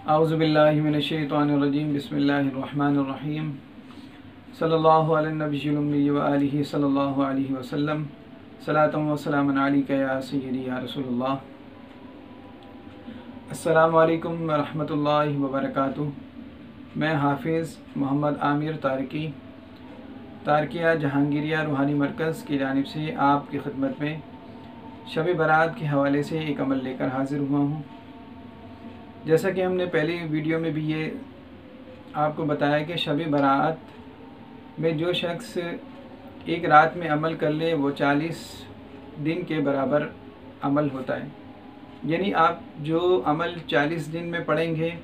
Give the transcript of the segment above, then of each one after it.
औज़ुबिल्लाहिमिनश्शैतानिर्रजीम बिस्मिल्लाहिर्रहमानिर्रहीम सल्लल्लाहु अला नबिय्यिल उम्मी व आलिहि सल्लल्लाहु अलैहि वसल्लम सलातम व सलामन अलैका या सय्यदी या रसूलल्लाह। अस्सलामु अलैकुम व रहमतुल्लाहि व बरकातुहू। मैं हाफिज़ मोहम्मद आमिर तारकिया जहांगीरिया रूहानी मरकज़ की जानिब से आपकी खिदमत में शब बारात के हवाले से एक अमल लेकर हाज़िर हुआ हूँ। जैसा कि हमने पहली वीडियो में भी ये आपको बताया कि शब बारात में जो शख्स एक रात में अमल कर ले वो 40 दिन के बराबर अमल होता है। यानी आप जो अमल 40 दिन में पढ़ेंगे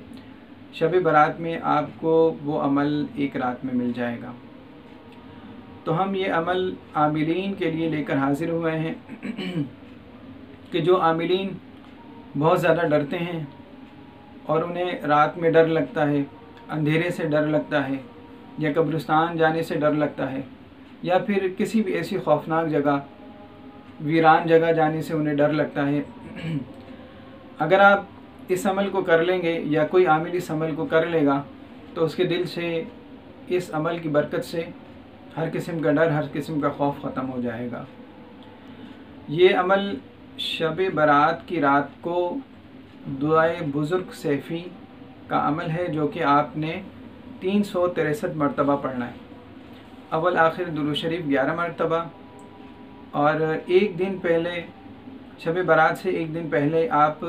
शब बारात में आपको वो अमल एक रात में मिल जाएगा। तो हम ये अमल आमिलीन के लिए लेकर हाज़िर हुए हैं कि जो आमिलीन बहुत ज़्यादा डरते हैं और उन्हें रात में डर लगता है, अंधेरे से डर लगता है, या कब्रिस्तान जाने से डर लगता है, या फिर किसी भी ऐसी खौफनाक जगह, वीरान जगह जाने से उन्हें डर लगता है। अगर आप इस अमल को कर लेंगे या कोई आमिल इस अमल को कर लेगा तो उसके दिल से इस अमल की बरकत से हर किस्म का डर, हर किस्म का खौफ ख़त्म हो जाएगा। ये अमल शब बारात की रात को दुआए बुज़ुर्ग सैफ़ी का अमल है जो कि आपने 363 मरतबा पढ़ना है। अव्वल आखिर दुरूद शरीफ 11 मरतबा, और एक दिन पहले शब बारात से एक दिन पहले आप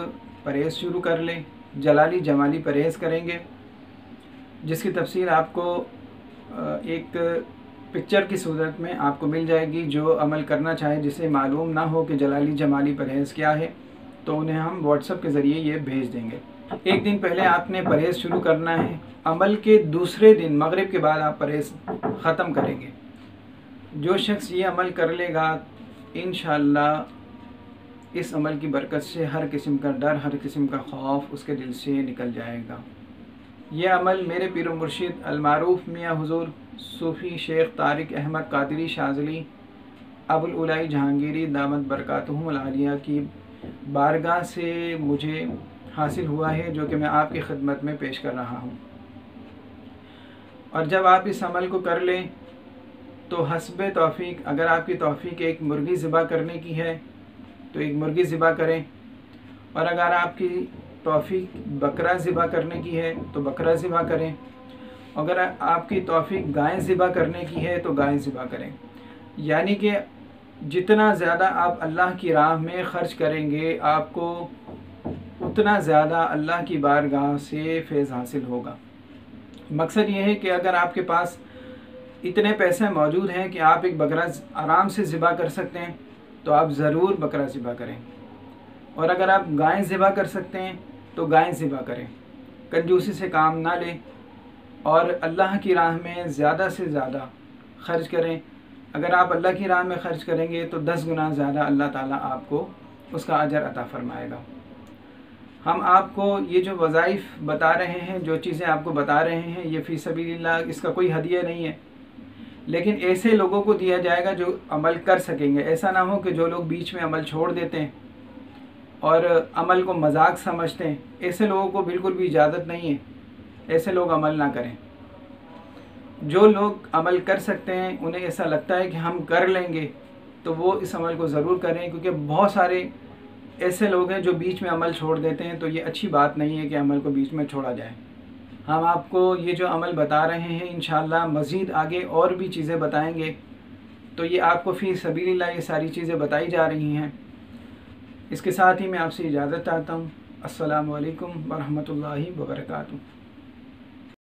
परहेज़ शुरू कर लें। जलाली जमाली परहेज़ करेंगे जिसकी तफसीर आपको एक पिक्चर की सूरत में आपको मिल जाएगी। जो अमल करना चाहे, जिसे मालूम ना हो कि जलाली जमाली परहेज़ क्या है, तो उन्हें हम व्हाट्सएप के ज़रिए ये भेज देंगे। एक दिन पहले आपने परहेज़ शुरू करना है। अमल के दूसरे दिन मगरिब के बाद आप परहेज़ ख़त्म करेंगे। जो शख्स ये अमल कर लेगा इंशाअल्लाह इस अमल की बरकत से हर किस्म का डर, हर किस्म का खौफ उसके दिल से निकल जाएगा। ये अमल मेरे पीर व मुर्शिद अलमारूफ मियाँ हुज़ूर सूफ़ी शेख तारिक अहमद कादरी शाज़ली अबुल उलाई जहांगीरी दामत बरकातुहुमुल आलिया की बारगाह से मुझे हासिल हुआ है, जो कि मैं आपकी खिदमत में पेश कर रहा हूँ। और जब आप इस अमल को कर लें तो हस्ब तौफीक, अगर आपकी तौफीक एक मुर्गी ज़िबा करने की है तो एक मुर्गी ज़िबा करें, और अगर आपकी तौफीक बकरा ज़िबा करने की है तो बकरा ज़िबा करें, अगर आपकी तौफीक गाय ज़िबा करने की है तो गाय ज़िबा करें। यानी कि जितना ज़्यादा आप अल्लाह की राह में ख़र्च करेंगे आपको उतना ज़्यादा अल्लाह की बारगाह से फैज़ हासिल होगा। मकसद ये है कि अगर आपके पास इतने पैसे मौजूद हैं कि आप एक बकरा आराम से ज़िबा कर सकते हैं तो आप ज़रूर बकरा ज़िबा करें, और अगर आप गाय ज़िबा कर सकते हैं तो गाय ज़िबा करें। कंजूसी से काम ना लें और अल्लाह की राह में ज़्यादा से ज़्यादा ख़र्च करें। अगर आप अल्लाह की राह में ख़र्च करेंगे तो 10 गुना ज़्यादा अल्लाह ताला आपको उसका अजर अता फ़रमाएगा। हम आपको ये जो वज़ाइफ बता रहे हैं, जो चीज़ें आपको बता रहे हैं, ये फ़ी सबीलिल्लाह, इसका कोई हदिया नहीं है, लेकिन ऐसे लोगों को दिया जाएगा जो अमल कर सकेंगे। ऐसा ना हो कि जो लोग बीच में अमल छोड़ देते हैं और अमल को मजाक समझते हैं, ऐसे लोगों को बिल्कुल भी इजाज़त नहीं है। ऐसे लोग अमल ना करें। जो लोग अमल कर सकते हैं, उन्हें ऐसा लगता है कि हम कर लेंगे, तो वो इस अमल को ज़रूर करें, क्योंकि बहुत सारे ऐसे लोग हैं जो बीच में अमल छोड़ देते हैं। तो ये अच्छी बात नहीं है कि अमल को बीच में छोड़ा जाए। हम आपको ये जो अमल बता रहे हैं इंशाअल्लाह मज़ीद आगे और भी चीज़ें बताएंगे। तो ये आपको फ़ी सबीलिल्लाह ये सारी चीज़ें बताई जा रही हैं। इसके साथ ही मैं आपसे इजाज़त चाहता हूँ। अस्सलामु अलैकुम व रहमतुल्लाहि व बरकातुहू।